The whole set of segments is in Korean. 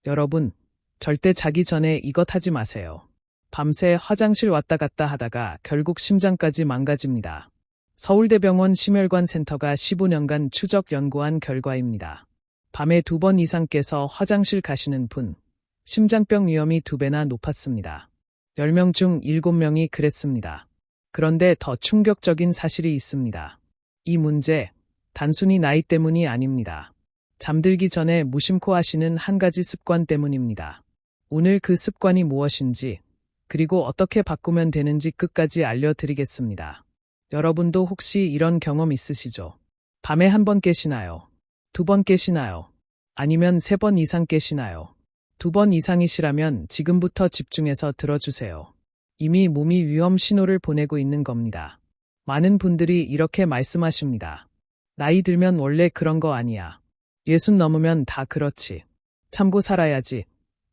여러분, 절대 자기 전에 이것 하지 마세요. 밤새 화장실 왔다 갔다 하다가 결국 심장까지 망가집니다. 서울대병원 심혈관센터가 15년간 추적 연구한 결과입니다. 밤에 2번 이상 깨서 화장실 가시는 분, 심장병 위험이 2배나 높았습니다. 10명 중 7명이 그랬습니다. 그런데 더 충격적인 사실이 있습니다. 이 문제, 단순히 나이 때문이 아닙니다. 잠들기 전에 무심코 하시는 한 가지 습관 때문입니다. 오늘 그 습관이 무엇인지, 그리고 어떻게 바꾸면 되는지 끝까지 알려드리겠습니다. 여러분도 혹시 이런 경험 있으시죠? 밤에 1번 깨시나요? 2번 깨시나요? 아니면 3번 이상 깨시나요? 2번 이상이시라면 지금부터 집중해서 들어주세요. 이미 몸이 위험 신호를 보내고 있는 겁니다. 많은 분들이 이렇게 말씀하십니다. 나이 들면 원래 그런 거 아니야. 60 넘으면 다 그렇지. 참고 살아야지.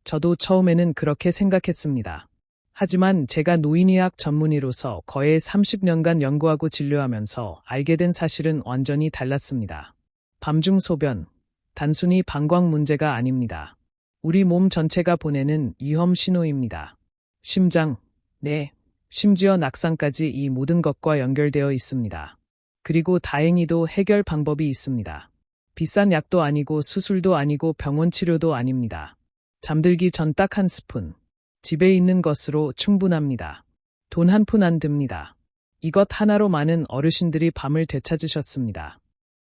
저도 처음에는 그렇게 생각했습니다. 하지만 제가 노인의학 전문의로서 거의 30년간 연구하고 진료하면서 알게 된 사실은 완전히 달랐습니다. 밤중 소변, 단순히 방광 문제가 아닙니다. 우리 몸 전체가 보내는 위험 신호입니다. 심장, 뇌, 심지어 낙상까지 이 모든 것과 연결되어 있습니다. 그리고 다행히도 해결 방법이 있습니다. 비싼 약도 아니고 수술도 아니고 병원 치료도 아닙니다. 잠들기 전 딱 1스푼. 집에 있는 것으로 충분합니다. 돈 1푼 안 듭니다. 이것 하나로 많은 어르신들이 밤을 되찾으셨습니다.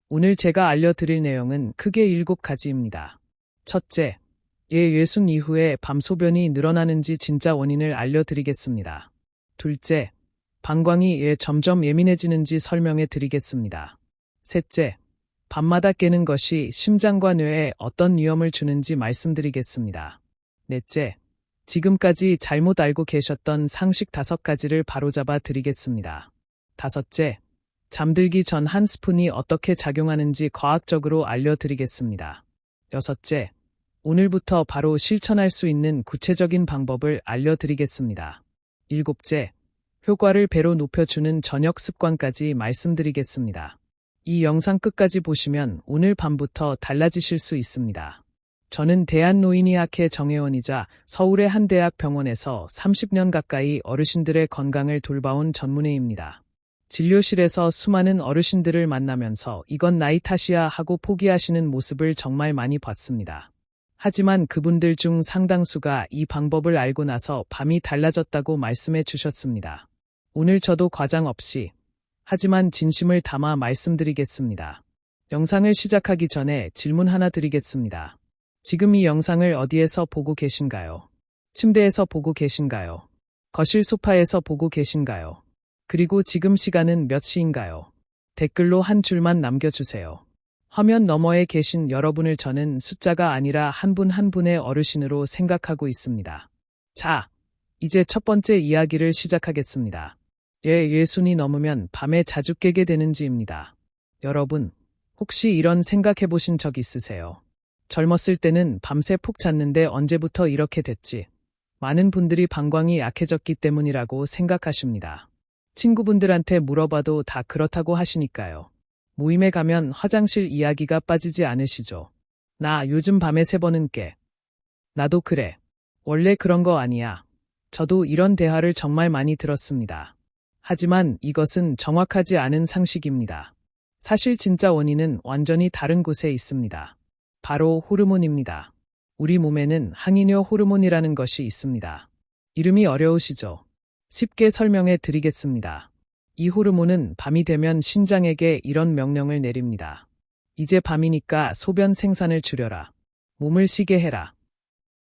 오늘 제가 알려드릴 내용은 크게 7가지입니다. 첫째, 예순 이후에 밤 소변이 늘어나는지 진짜 원인을 알려드리겠습니다. 둘째, 방광이 점점 예민해지는지 설명해 드리겠습니다. 셋째, 밤마다 깨는 것이 심장과 뇌에 어떤 위험을 주는지 말씀드리겠습니다. 넷째, 지금까지 잘못 알고 계셨던 상식 5가지를 바로잡아 드리겠습니다. 다섯째, 잠들기 전 1스푼이 어떻게 작용하는지 과학적으로 알려드리겠습니다. 여섯째, 오늘부터 바로 실천할 수 있는 구체적인 방법을 알려드리겠습니다. 일곱째, 효과를 배로 높여주는 저녁 습관까지 말씀드리겠습니다. 이 영상 끝까지 보시면 오늘 밤부터 달라지실 수 있습니다. 저는 대한노인의학회 정회원이자 서울의 한 대학 병원에서 30년 가까이 어르신들의 건강을 돌봐온 전문의입니다. 진료실에서 수많은 어르신들을 만나면서 이건 나이 탓이야 하고 포기하시는 모습을 정말 많이 봤습니다. 하지만 그분들 중 상당수가 이 방법을 알고 나서 밤이 달라졌다고 말씀해 주셨습니다. 오늘 저도 과장 없이, 하지만 진심을 담아 말씀드리겠습니다. 영상을 시작하기 전에 질문 하나 드리겠습니다. 지금 이 영상을 어디에서 보고 계신가요? 침대에서 보고 계신가요? 거실 소파에서 보고 계신가요? 그리고 지금 시간은 몇 시인가요? 댓글로 한 줄만 남겨주세요. 화면 너머에 계신 여러분을 저는 숫자가 아니라 한 분 한 분의 어르신으로 생각하고 있습니다. 자, 이제 첫 번째 이야기를 시작하겠습니다. 예순이 넘으면 밤에 자주 깨게 되는지입니다. 여러분, 혹시 이런 생각해 보신 적 있으세요? 젊었을 때는 밤새 푹 잤는데 언제부터 이렇게 됐지? 많은 분들이 방광이 약해졌기 때문이라고 생각하십니다. 친구분들한테 물어봐도 다 그렇다고 하시니까요. 모임에 가면 화장실 이야기가 빠지지 않으시죠? 나 요즘 밤에 3번은 깨. 나도 그래. 원래 그런 거 아니야. 저도 이런 대화를 정말 많이 들었습니다. 하지만 이것은 정확하지 않은 상식입니다. 사실 진짜 원인은 완전히 다른 곳에 있습니다. 바로 호르몬입니다. 우리 몸에는 항이뇨 호르몬이라는 것이 있습니다. 이름이 어려우시죠? 쉽게 설명해 드리겠습니다. 이 호르몬은 밤이 되면 신장에게 이런 명령을 내립니다. 이제 밤이니까 소변 생산을 줄여라. 몸을 쉬게 해라.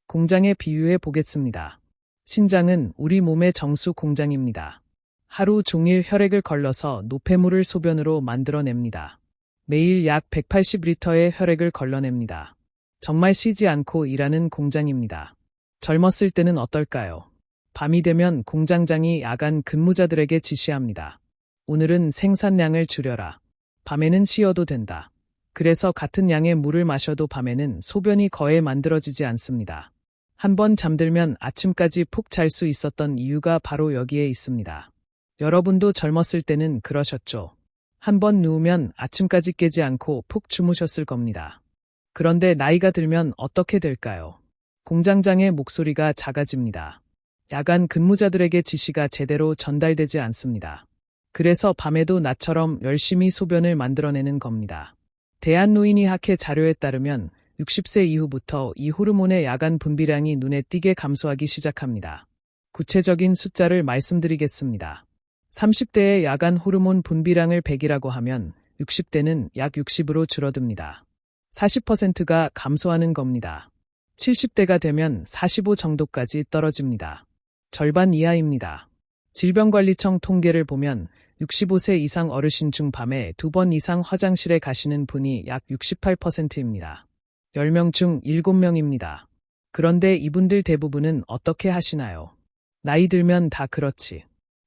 공장에 비유해 보겠습니다. 신장은 우리 몸의 정수 공장입니다. 하루 종일 혈액을 걸러서 노폐물을 소변으로 만들어냅니다. 매일 약 180리터의 혈액을 걸러냅니다. 정말 쉬지 않고 일하는 공장입니다. 젊었을 때는 어떨까요? 밤이 되면 공장장이 야간 근무자들에게 지시합니다. 오늘은 생산량을 줄여라. 밤에는 쉬어도 된다. 그래서 같은 양의 물을 마셔도 밤에는 소변이 거의 만들어지지 않습니다. 한번 잠들면 아침까지 푹 잘 수 있었던 이유가 바로 여기에 있습니다. 여러분도 젊었을 때는 그러셨죠? 한번 누우면 아침까지 깨지 않고 푹 주무셨을 겁니다. 그런데 나이가 들면 어떻게 될까요? 공장장의 목소리가 작아집니다. 야간 근무자들에게 지시가 제대로 전달되지 않습니다. 그래서 밤에도 나처럼 열심히 소변을 만들어내는 겁니다. 대한노인의학회 자료에 따르면 60세 이후부터 이 호르몬의 야간 분비량이 눈에 띄게 감소하기 시작합니다. 구체적인 숫자를 말씀드리겠습니다. 30대의 야간 호르몬 분비량을 100이라고 하면 60대는 약 60으로 줄어듭니다. 40%가 감소하는 겁니다. 70대가 되면 45 정도까지 떨어집니다. 절반 이하입니다. 질병관리청 통계를 보면 65세 이상 어르신 중 밤에 2번 이상 화장실에 가시는 분이 약 68%입니다. 10명 중 7명입니다. 그런데 이분들 대부분은 어떻게 하시나요? 나이 들면 다 그렇지.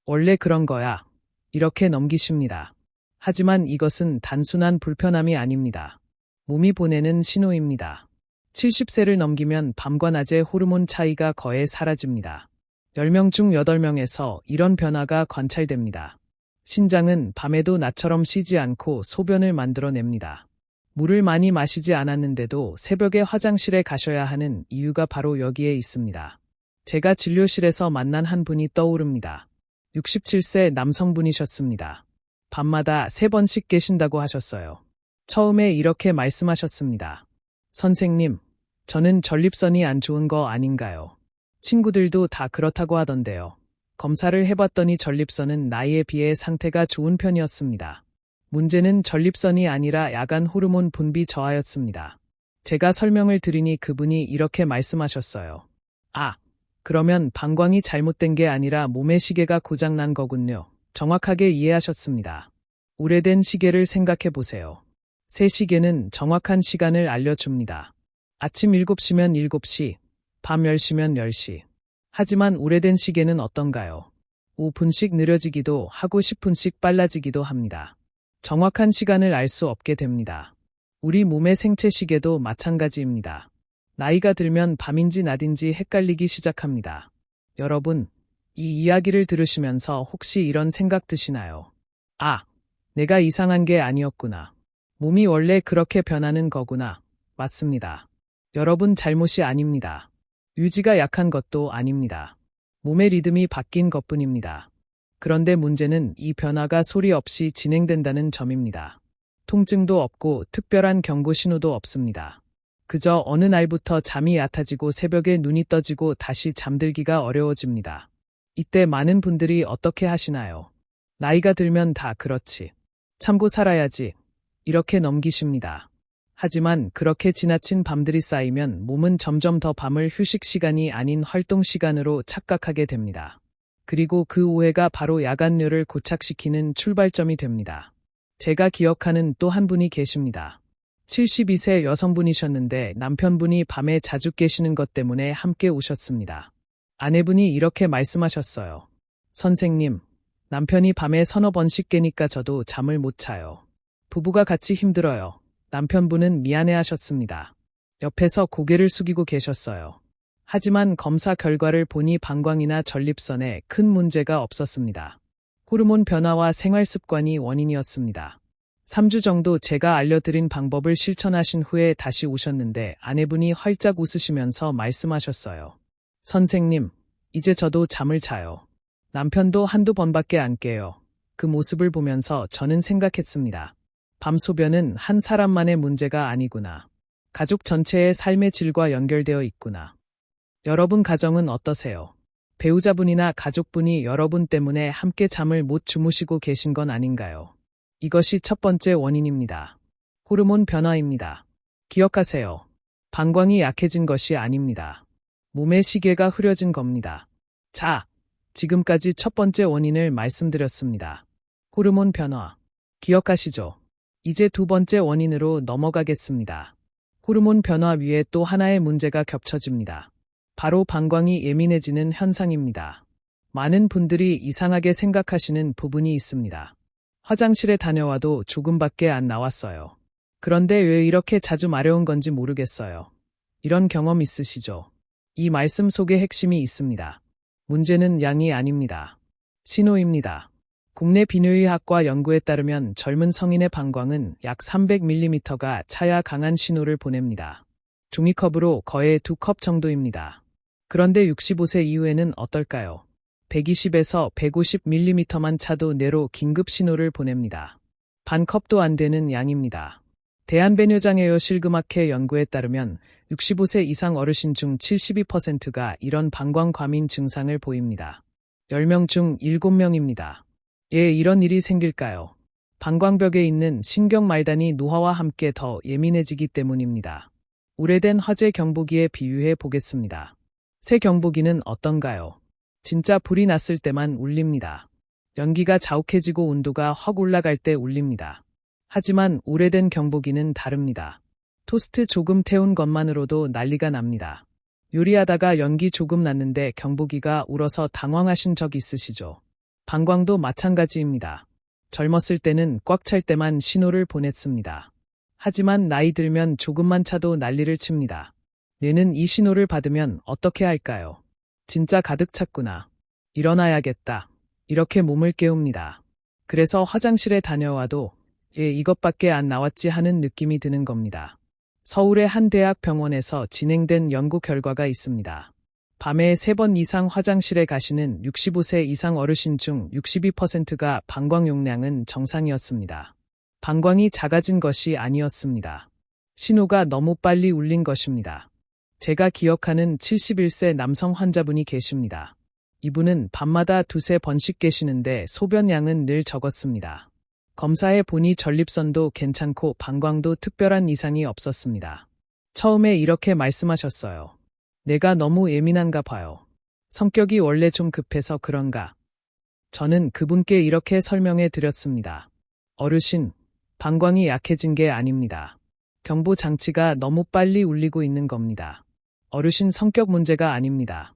원래 그런 거야. 이렇게 넘기십니다. 하지만 이것은 단순한 불편함이 아닙니다. 몸이 보내는 신호입니다. 70세를 넘기면 밤과 낮의 호르몬 차이가 거의 사라집니다. 10명 중 8명에서 이런 변화가 관찰됩니다. 신장은 밤에도 나처럼 쉬지 않고 소변을 만들어냅니다. 물을 많이 마시지 않았는데도 새벽에 화장실에 가셔야 하는 이유가 바로 여기에 있습니다. 제가 진료실에서 만난 한 분이 떠오릅니다. 67세 남성분이셨습니다. 밤마다 3번씩 깨신다고 하셨어요. 처음에 이렇게 말씀하셨습니다. 선생님, 저는 전립선이 안 좋은 거 아닌가요? 친구들도 다 그렇다고 하던데요. 검사를 해봤더니 전립선은 나이에 비해 상태가 좋은 편이었습니다. 문제는 전립선이 아니라 야간 호르몬 분비 저하였습니다. 제가 설명을 드리니 그분이 이렇게 말씀하셨어요. 아, 그러면 방광이 잘못된 게 아니라 몸의 시계가 고장난 거군요. 정확하게 이해하셨습니다. 오래된 시계를 생각해 보세요. 새 시계는 정확한 시간을 알려줍니다. 아침 7시면 7시, 밤 10시면 10시. 하지만 오래된 시계는 어떤가요? 5분씩 느려지기도 하고 10분씩 빨라지기도 합니다. 정확한 시간을 알 수 없게 됩니다. 우리 몸의 생체 시계도 마찬가지입니다. 나이가 들면 밤인지 낮인지 헷갈리기 시작합니다. 여러분, 이 이야기를 들으시면서 혹시 이런 생각 드시나요? 아, 내가 이상한 게 아니었구나. 몸이 원래 그렇게 변하는 거구나. 맞습니다. 여러분 잘못이 아닙니다. 유지가 약한 것도 아닙니다. 몸의 리듬이 바뀐 것뿐입니다. 그런데 문제는 이 변화가 소리 없이 진행된다는 점입니다. 통증도 없고 특별한 경고 신호도 없습니다. 그저 어느 날부터 잠이 얕아지고 새벽에 눈이 떠지고 다시 잠들기가 어려워집니다. 이때 많은 분들이 어떻게 하시나요? 나이가 들면 다 그렇지. 참고 살아야지. 이렇게 넘기십니다. 하지만 그렇게 지나친 밤들이 쌓이면 몸은 점점 더 밤을 휴식 시간이 아닌 활동 시간으로 착각하게 됩니다. 그리고 그 오해가 바로 야간뇨를 고착시키는 출발점이 됩니다. 제가 기억하는 또 한 분이 계십니다. 72세 여성분이셨는데 남편분이 밤에 자주 깨시는 것 때문에 함께 오셨습니다. 아내분이 이렇게 말씀하셨어요. 선생님, 남편이 밤에 서너 번씩 깨니까 저도 잠을 못 자요. 부부가 같이 힘들어요. 남편분은 미안해하셨습니다. 옆에서 고개를 숙이고 계셨어요. 하지만 검사 결과를 보니 방광이나 전립선에 큰 문제가 없었습니다. 호르몬 변화와 생활 습관이 원인이었습니다. 3주 정도 제가 알려드린 방법을 실천하신 후에 다시 오셨는데 아내분이 활짝 웃으시면서 말씀하셨어요. 선생님, 이제 저도 잠을 자요. 남편도 한두 번밖에 안 깨요. 그 모습을 보면서 저는 생각했습니다. 밤 소변은 한 사람만의 문제가 아니구나. 가족 전체의 삶의 질과 연결되어 있구나. 여러분 가정은 어떠세요? 배우자분이나 가족분이 여러분 때문에 함께 잠을 못 주무시고 계신 건 아닌가요? 이것이 첫 번째 원인입니다. 호르몬 변화입니다. 기억하세요. 방광이 약해진 것이 아닙니다. 몸의 시계가 흐려진 겁니다. 자, 지금까지 첫 번째 원인을 말씀드렸습니다. 호르몬 변화. 기억하시죠? 이제 두 번째 원인으로 넘어가겠습니다. 호르몬 변화 위에 또 하나의 문제가 겹쳐집니다. 바로 방광이 예민해지는 현상입니다. 많은 분들이 이상하게 생각하시는 부분이 있습니다. 화장실에 다녀와도 조금밖에 안 나왔어요. 그런데 왜 이렇게 자주 마려운 건지 모르겠어요. 이런 경험 있으시죠? 이 말씀 속에 핵심이 있습니다. 문제는 양이 아닙니다. 신호입니다. 국내 비뇨의학과 연구에 따르면 젊은 성인의 방광은 약 300mm가 차야 강한 신호를 보냅니다. 종이컵으로 거의 2컵 정도입니다. 그런데 65세 이후에는 어떨까요? 120에서 150mm만 차도 뇌로 긴급 신호를 보냅니다. 반 컵도 안 되는 양입니다. 대한배뇨장애요 실금학회 연구에 따르면 65세 이상 어르신 중 72%가 이런 방광과민 증상을 보입니다. 10명 중 7명입니다. 왜 이런 일이 생길까요? 방광벽에 있는 신경말단이 노화와 함께 더 예민해지기 때문입니다. 오래된 화재 경보기에 비유해 보겠습니다. 새 경보기는 어떤가요? 진짜 불이 났을 때만 울립니다. 연기가 자욱해지고 온도가 확 올라갈 때 울립니다. 하지만 오래된 경보기는 다릅니다. 토스트 조금 태운 것만으로도 난리가 납니다. 요리하다가 연기 조금 났는데 경보기가 울어서 당황하신 적 있으시죠? 방광도 마찬가지입니다. 젊었을 때는 꽉 찰 때만 신호를 보냈습니다. 하지만 나이 들면 조금만 차도 난리를 칩니다. 뇌는 이 신호를 받으면 어떻게 할까요? 진짜 가득 찼구나. 일어나야겠다. 이렇게 몸을 깨웁니다. 그래서 화장실에 다녀와도 이것밖에 안 나왔지 하는 느낌이 드는 겁니다. 서울의 한 대학 병원에서 진행된 연구 결과가 있습니다. 밤에 3번 이상 화장실에 가시는 65세 이상 어르신 중 62%가 방광 용량은 정상이었습니다. 방광이 작아진 것이 아니었습니다. 신호가 너무 빨리 울린 것입니다. 제가 기억하는 71세 남성 환자분이 계십니다. 이분은 밤마다 2~3번씩 깨시는데 소변량은 늘 적었습니다. 검사해 보니 전립선도 괜찮고 방광도 특별한 이상이 없었습니다. 처음에 이렇게 말씀하셨어요. 내가 너무 예민한가 봐요. 성격이 원래 좀 급해서 그런가. 저는 그분께 이렇게 설명해 드렸습니다. 어르신, 방광이 약해진 게 아닙니다. 경보 장치가 너무 빨리 울리고 있는 겁니다. 어르신 성격 문제가 아닙니다.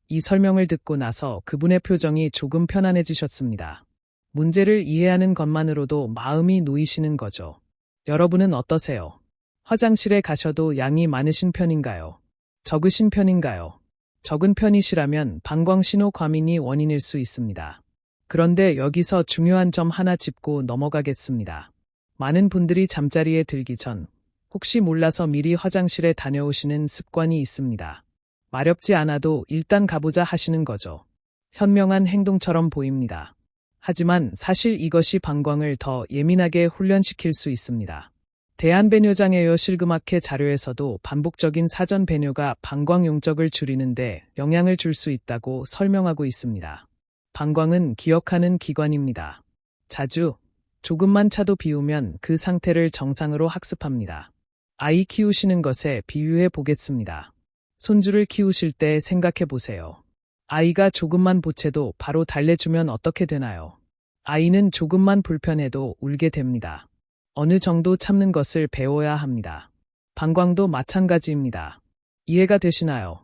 이 설명을 듣고 나서 그분의 표정이 조금 편안해지셨습니다. 문제를 이해하는 것만으로도 마음이 놓이시는 거죠. 여러분은 어떠세요? 화장실에 가셔도 양이 많으신 편인가요? 적으신 편인가요? 적은 편이시라면 방광신호 과민이 원인일 수 있습니다. 그런데 여기서 중요한 점 하나 짚고 넘어가겠습니다. 많은 분들이 잠자리에 들기 전 혹시 몰라서 미리 화장실에 다녀오시는 습관이 있습니다. 마렵지 않아도 일단 가보자 하시는 거죠. 현명한 행동처럼 보입니다. 하지만 사실 이것이 방광을 더 예민하게 훈련시킬 수 있습니다. 대한배뇨장애요 실금학회 자료에서도 반복적인 사전 배뇨가 방광 용적을 줄이는데 영향을 줄 수 있다고 설명하고 있습니다. 방광은 기억하는 기관입니다. 자주, 조금만 차도 비우면 그 상태를 정상으로 학습합니다. 아이 키우시는 것에 비유해 보겠습니다. 손주를 키우실 때 생각해 보세요. 아이가 조금만 보채도 바로 달래주면 어떻게 되나요? 아이는 조금만 불편해도 울게 됩니다. 어느 정도 참는 것을 배워야 합니다. 방광도 마찬가지입니다. 이해가 되시나요?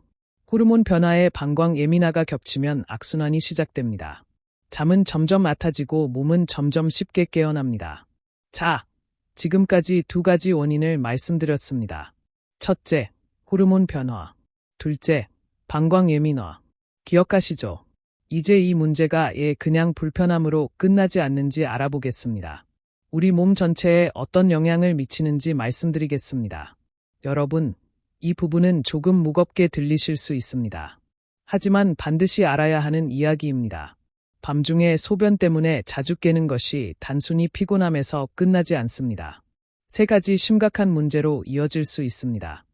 호르몬 변화에 방광 예민화가 겹치면 악순환이 시작됩니다. 잠은 점점 얕아지고 몸은 점점 쉽게 깨어납니다. 자, 지금까지 2가지 원인을 말씀드렸습니다. 첫째, 호르몬 변화. 둘째, 방광 예민화. 기억하시죠? 이제 이 문제가 그냥 불편함으로 끝나지 않는지 알아보겠습니다. 우리 몸 전체에 어떤 영향을 미치는지 말씀드리겠습니다. 여러분, 이 부분은 조금 무겁게 들리실 수 있습니다. 하지만 반드시 알아야 하는 이야기입니다. 밤중에 소변 때문에 자주 깨는 것이 단순히 피곤함에서 끝나지 않습니다. 3가지 심각한 문제로 이어질 수 있습니다.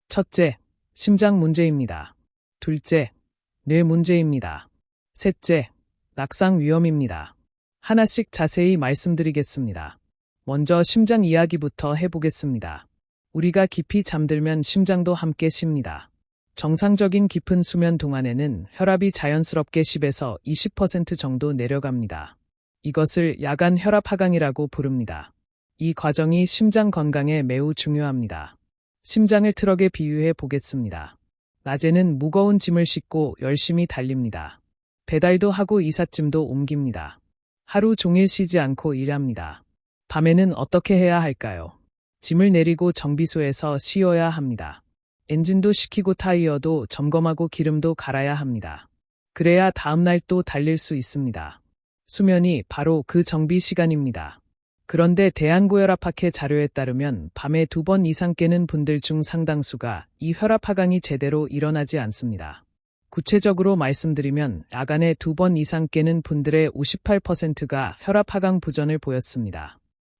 첫째, 심장 문제입니다. 둘째, 뇌 문제입니다. 셋째, 낙상 위험입니다. 하나씩 자세히 말씀드리겠습니다. 먼저 심장 이야기부터 해보겠습니다. 우리가 깊이 잠들면 심장도 함께 쉽니다. 정상적인 깊은 수면 동안에는 혈압이 자연스럽게 10에서 20% 정도 내려갑니다. 이것을 야간 혈압 하강이라고 부릅니다. 이 과정이 심장 건강에 매우 중요합니다. 심장을 트럭에 비유해 보겠습니다. 낮에는 무거운 짐을 싣고 열심히 달립니다. 배달도 하고 이삿짐도 옮깁니다. 하루 종일 쉬지 않고 일합니다. 밤에는 어떻게 해야 할까요? 짐을 내리고 정비소에서 쉬어야 합니다. 엔진도 식히고 타이어도 점검하고 기름도 갈아야 합니다. 그래야 다음날 또 달릴 수 있습니다. 수면이 바로 그 정비 시간입니다. 그런데 대한고혈압학회 자료에 따르면 밤에 2번 이상 깨는 분들 중 상당수가 이 혈압 하강이 제대로 일어나지 않습니다. 구체적으로 말씀드리면 야간에 2번 이상 깨는 분들의 58%가 혈압 하강 부전을 보였습니다.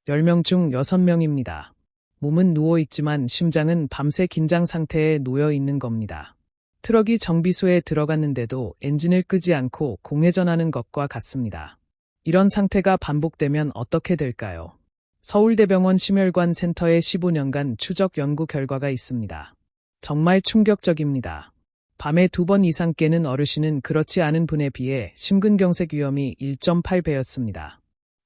10명 중 6명입니다. 몸은 누워있지만 심장은 밤새 긴장 상태에 놓여 있는 겁니다. 트럭이 정비소에 들어갔는데도 엔진을 끄지 않고 공회전하는 것과 같습니다. 이런 상태가 반복되면 어떻게 될까요? 서울대병원 심혈관 센터의 15년간 추적 연구 결과가 있습니다. 정말 충격적입니다. 밤에 2번 이상 깨는 어르신은 그렇지 않은 분에 비해 심근경색 위험이 1.8배였습니다.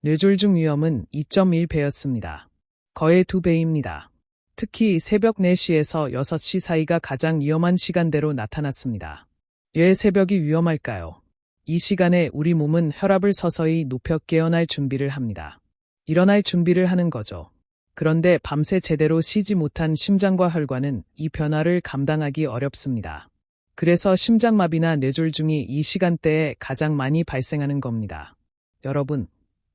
뇌졸중 위험은 2.1배였습니다. 거의 2배입니다. 특히 새벽 4시에서 6시 사이가 가장 위험한 시간대로 나타났습니다. 왜 새벽이 위험할까요? 이 시간에 우리 몸은 혈압을 서서히 높여 깨어날 준비를 합니다. 일어날 준비를 하는 거죠. 그런데 밤새 제대로 쉬지 못한 심장과 혈관은 이 변화를 감당하기 어렵습니다. 그래서 심장마비나 뇌졸중이 이 시간대에 가장 많이 발생하는 겁니다. 여러분,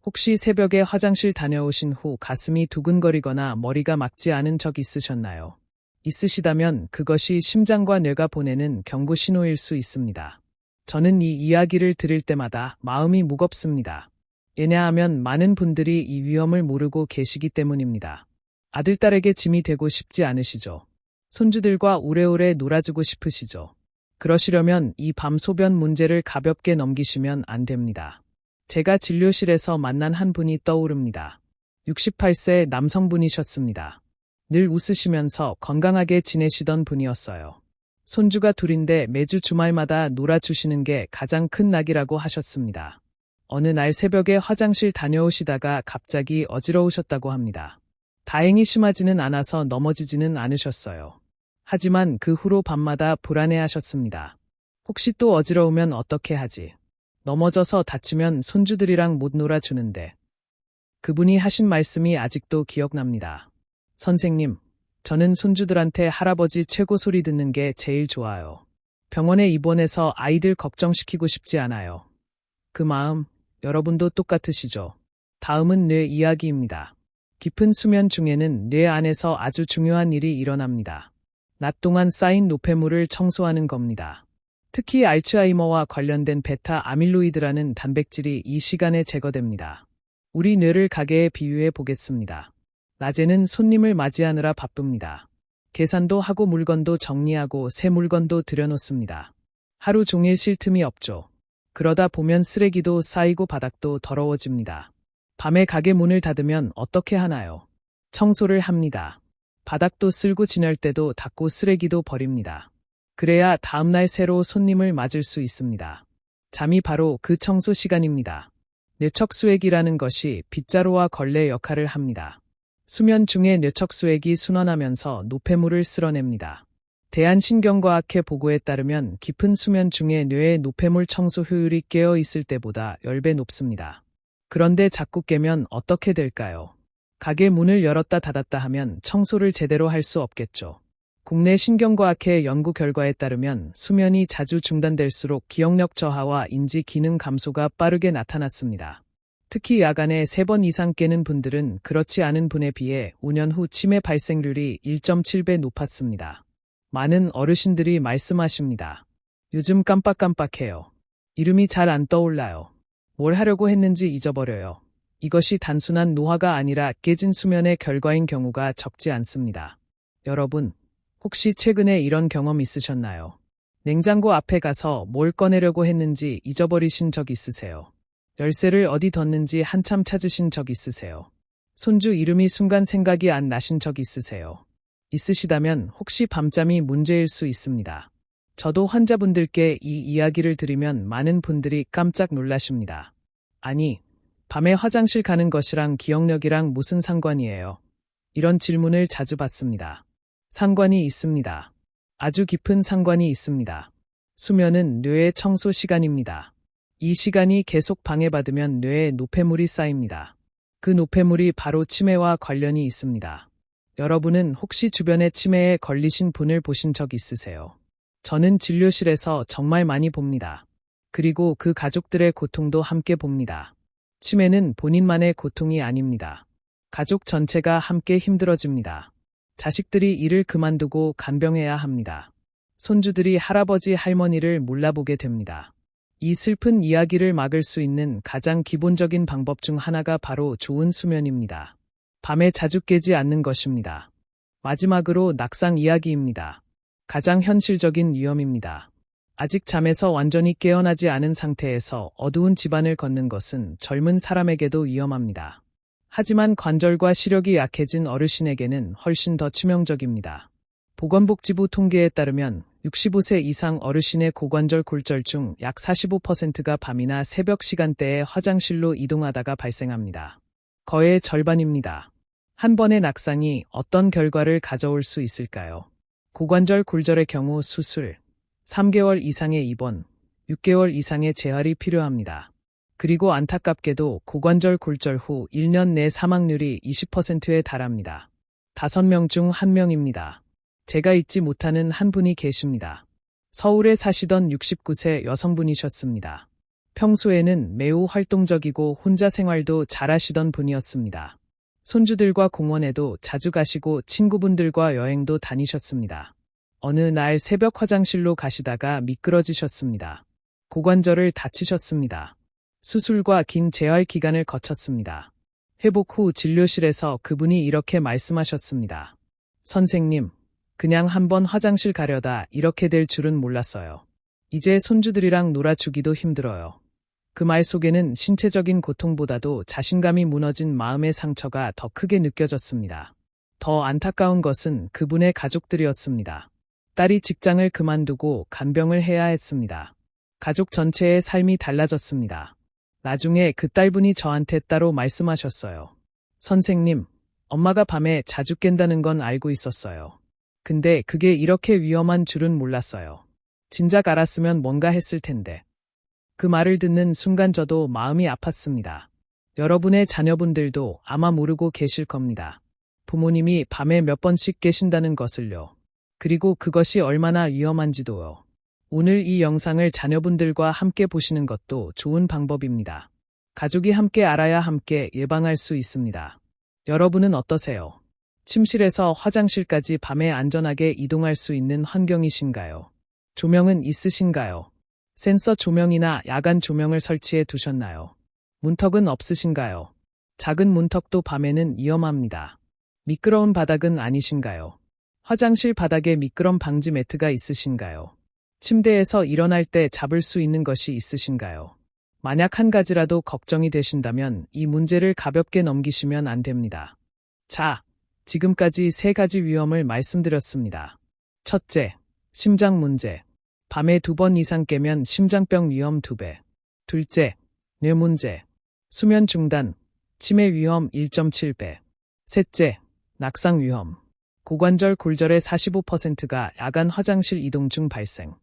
혹시 새벽에 화장실 다녀오신 후 가슴이 두근거리거나 머리가 맑지 않은 적 있으셨나요? 있으시다면 그것이 심장과 뇌가 보내는 경고 신호일 수 있습니다. 저는 이 이야기를 들을 때마다 마음이 무겁습니다. 왜냐하면 많은 분들이 이 위험을 모르고 계시기 때문입니다. 아들, 딸에게 짐이 되고 싶지 않으시죠? 손주들과 오래오래 놀아주고 싶으시죠? 그러시려면 이 밤 소변 문제를 가볍게 넘기시면 안 됩니다. 제가 진료실에서 만난 한 분이 떠오릅니다. 68세 남성분이셨습니다. 늘 웃으시면서 건강하게 지내시던 분이었어요. 손주가 둘인데 매주 주말마다 놀아주시는 게 가장 큰 낙이라고 하셨습니다. 어느 날 새벽에 화장실 다녀오시다가 갑자기 어지러우셨다고 합니다. 다행히 심하지는 않아서 넘어지지는 않으셨어요. 하지만 그 후로 밤마다 불안해하셨습니다. 혹시 또 어지러우면 어떻게 하지? 넘어져서 다치면 손주들이랑 못 놀아주는데. 그분이 하신 말씀이 아직도 기억납니다. 선생님, 저는 손주들한테 할아버지 최고 소리 듣는 게 제일 좋아요. 병원에 입원해서 아이들 걱정시키고 싶지 않아요. 그 마음, 여러분도 똑같으시죠? 다음은 뇌 이야기입니다. 깊은 수면 중에는 뇌 안에서 아주 중요한 일이 일어납니다. 낮 동안 쌓인 노폐물을 청소하는 겁니다. 특히 알츠하이머와 관련된 베타 아밀로이드라는 단백질이 이 시간에 제거됩니다. 우리 뇌를 가게에 비유해 보겠습니다. 낮에는 손님을 맞이하느라 바쁩니다. 계산도 하고 물건도 정리하고 새 물건도 들여놓습니다. 하루 종일 쉴 틈이 없죠. 그러다 보면 쓰레기도 쌓이고 바닥도 더러워집니다. 밤에 가게 문을 닫으면 어떻게 하나요? 청소를 합니다. 바닥도 쓸고 지낼 때도 닦고 쓰레기도 버립니다. 그래야 다음날 새로 손님을 맞을 수 있습니다. 잠이 바로 그 청소 시간입니다. 뇌척수액이라는 것이 빗자루와 걸레 역할을 합니다. 수면 중에 뇌척수액이 순환하면서 노폐물을 쓸어냅니다. 대한신경과학회 보고에 따르면 깊은 수면 중에 뇌의 노폐물 청소 효율이 깨어 있을 때보다 10배 높습니다. 그런데 자꾸 깨면 어떻게 될까요? 가게 문을 열었다 닫았다 하면 청소를 제대로 할 수 없겠죠. 국내 신경과학회 연구 결과에 따르면 수면이 자주 중단될수록 기억력 저하와 인지 기능 감소가 빠르게 나타났습니다. 특히 야간에 3번 이상 깨는 분들은 그렇지 않은 분에 비해 5년 후 치매 발생률이 1.7배 높았습니다. 많은 어르신들이 말씀하십니다. 요즘 깜빡깜빡해요. 이름이 잘 안 떠올라요. 뭘 하려고 했는지 잊어버려요. 이것이 단순한 노화가 아니라 깨진 수면의 결과인 경우가 적지 않습니다. 여러분, 혹시 최근에 이런 경험 있으셨나요? 냉장고 앞에 가서 뭘 꺼내려고 했는지 잊어버리신 적 있으세요? 열쇠를 어디 뒀는지 한참 찾으신 적 있으세요? 손주 이름이 순간 생각이 안 나신 적 있으세요? 있으시다면 혹시 밤잠이 문제일 수 있습니다. 저도 환자분들께 이 이야기를 들으면 많은 분들이 깜짝 놀라십니다. 아니, 밤에 화장실 가는 것이랑 기억력이랑 무슨 상관이에요? 이런 질문을 자주 받습니다. 상관이 있습니다. 아주 깊은 상관이 있습니다. 수면은 뇌의 청소 시간입니다. 이 시간이 계속 방해받으면 뇌에 노폐물이 쌓입니다. 그 노폐물이 바로 치매와 관련이 있습니다. 여러분은 혹시 주변에 치매에 걸리신 분을 보신 적 있으세요? 저는 진료실에서 정말 많이 봅니다. 그리고 그 가족들의 고통도 함께 봅니다. 치매는 본인만의 고통이 아닙니다. 가족 전체가 함께 힘들어집니다. 자식들이 일을 그만두고 간병해야 합니다. 손주들이 할아버지 할머니를 몰라보게 됩니다. 이 슬픈 이야기를 막을 수 있는 가장 기본적인 방법 중 하나가 바로 좋은 수면입니다. 밤에 자주 깨지 않는 것입니다. 마지막으로 낙상 이야기입니다. 가장 현실적인 위험입니다. 아직 잠에서 완전히 깨어나지 않은 상태에서 어두운 집안을 걷는 것은 젊은 사람에게도 위험합니다. 하지만 관절과 시력이 약해진 어르신에게는 훨씬 더 치명적입니다. 보건복지부 통계에 따르면 65세 이상 어르신의 고관절 골절 중 약 45%가 밤이나 새벽 시간대에 화장실로 이동하다가 발생합니다. 거의 절반입니다. 한 번의 낙상이 어떤 결과를 가져올 수 있을까요? 고관절 골절의 경우 수술, 3개월 이상의 입원, 6개월 이상의 재활이 필요합니다. 그리고 안타깝게도 고관절 골절 후 1년 내 사망률이 20%에 달합니다. 5명 중 1명입니다. 제가 잊지 못하는 한 분이 계십니다. 서울에 사시던 69세 여성분이셨습니다. 평소에는 매우 활동적이고 혼자 생활도 잘하시던 분이었습니다. 손주들과 공원에도 자주 가시고 친구분들과 여행도 다니셨습니다. 어느 날 새벽 화장실로 가시다가 미끄러지셨습니다. 고관절을 다치셨습니다. 수술과 긴 재활 기간을 거쳤습니다. 회복 후 진료실에서 그분이 이렇게 말씀하셨습니다. 선생님, 그냥 한번 화장실 가려다 이렇게 될 줄은 몰랐어요. 이제 손주들이랑 놀아주기도 힘들어요. 그 말 속에는 신체적인 고통보다도 자신감이 무너진 마음의 상처가 더 크게 느껴졌습니다. 더 안타까운 것은 그분의 가족들이었습니다. 딸이 직장을 그만두고 간병을 해야 했습니다. 가족 전체의 삶이 달라졌습니다. 나중에 그 딸분이 저한테 따로 말씀하셨어요. 선생님, 엄마가 밤에 자주 깬다는 건 알고 있었어요. 근데 그게 이렇게 위험한 줄은 몰랐어요. 진작 알았으면 뭔가 했을 텐데. 그 말을 듣는 순간 저도 마음이 아팠습니다. 여러분의 자녀분들도 아마 모르고 계실 겁니다. 부모님이 밤에 몇 번씩 깨신다는 것을요. 그리고 그것이 얼마나 위험한지도요. 오늘 이 영상을 자녀분들과 함께 보시는 것도 좋은 방법입니다. 가족이 함께 알아야 함께 예방할 수 있습니다. 여러분은 어떠세요? 침실에서 화장실까지 밤에 안전하게 이동할 수 있는 환경이신가요? 조명은 있으신가요? 센서 조명이나 야간 조명을 설치해 두셨나요? 문턱은 없으신가요? 작은 문턱도 밤에는 위험합니다. 미끄러운 바닥은 아니신가요? 화장실 바닥에 미끄럼 방지 매트가 있으신가요? 침대에서 일어날 때 잡을 수 있는 것이 있으신가요? 만약 한 가지라도 걱정이 되신다면 이 문제를 가볍게 넘기시면 안 됩니다. 자, 지금까지 3가지 위험을 말씀드렸습니다. 첫째, 심장 문제. 밤에 2번 이상 깨면 심장병 위험 2배. 둘째, 뇌 문제. 수면 중단, 치매 위험 1.7배. 셋째, 낙상 위험. 고관절 골절의 45%가 야간 화장실 이동 중 발생.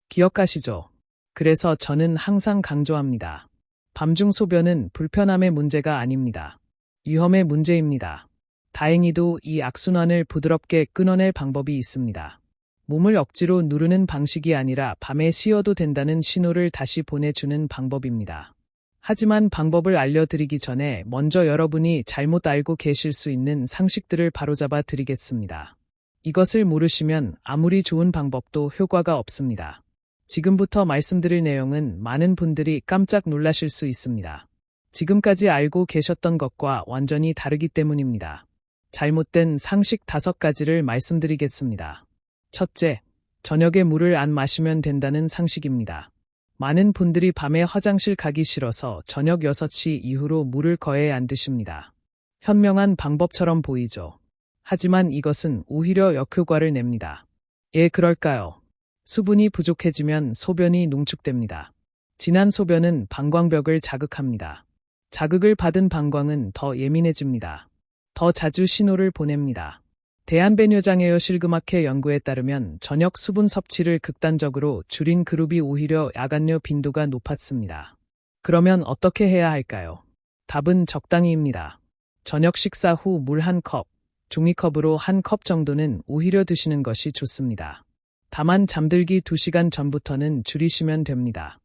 기억하시죠? 그래서 저는 항상 강조합니다. 밤중 소변은 불편함의 문제가 아닙니다. 위험의 문제입니다. 다행히도 이 악순환을 부드럽게 끊어낼 방법이 있습니다. 몸을 억지로 누르는 방식이 아니라 밤에 쉬어도 된다는 신호를 다시 보내주는 방법입니다. 하지만 방법을 알려드리기 전에 먼저 여러분이 잘못 알고 계실 수 있는 상식들을 바로잡아 드리겠습니다. 이것을 모르시면 아무리 좋은 방법도 효과가 없습니다. 지금부터 말씀드릴 내용은 많은 분들이 깜짝 놀라실 수 있습니다. 지금까지 알고 계셨던 것과 완전히 다르기 때문입니다. 잘못된 상식 5가지를 말씀드리겠습니다. 첫째, 저녁에 물을 안 마시면 된다는 상식입니다. 많은 분들이 밤에 화장실 가기 싫어서 저녁 6시 이후로 물을 거의 안 드십니다. 현명한 방법처럼 보이죠. 하지만 이것은 오히려 역효과를 냅니다. 예, 그럴까요? 수분이 부족해지면 소변이 농축됩니다. 진한 소변은 방광벽을 자극합니다. 자극을 받은 방광은 더 예민해집니다. 더 자주 신호를 보냅니다. 대한배뇨장애요 실금학회 연구에 따르면 저녁 수분 섭취를 극단적으로 줄인 그룹이 오히려 야간뇨 빈도가 높았습니다. 그러면 어떻게 해야 할까요? 답은 적당히입니다. 저녁 식사 후 물 1컵, 종이컵으로 1컵 정도는 오히려 드시는 것이 좋습니다. 다만 잠들기 2시간 전부터는 줄이시면 됩니다.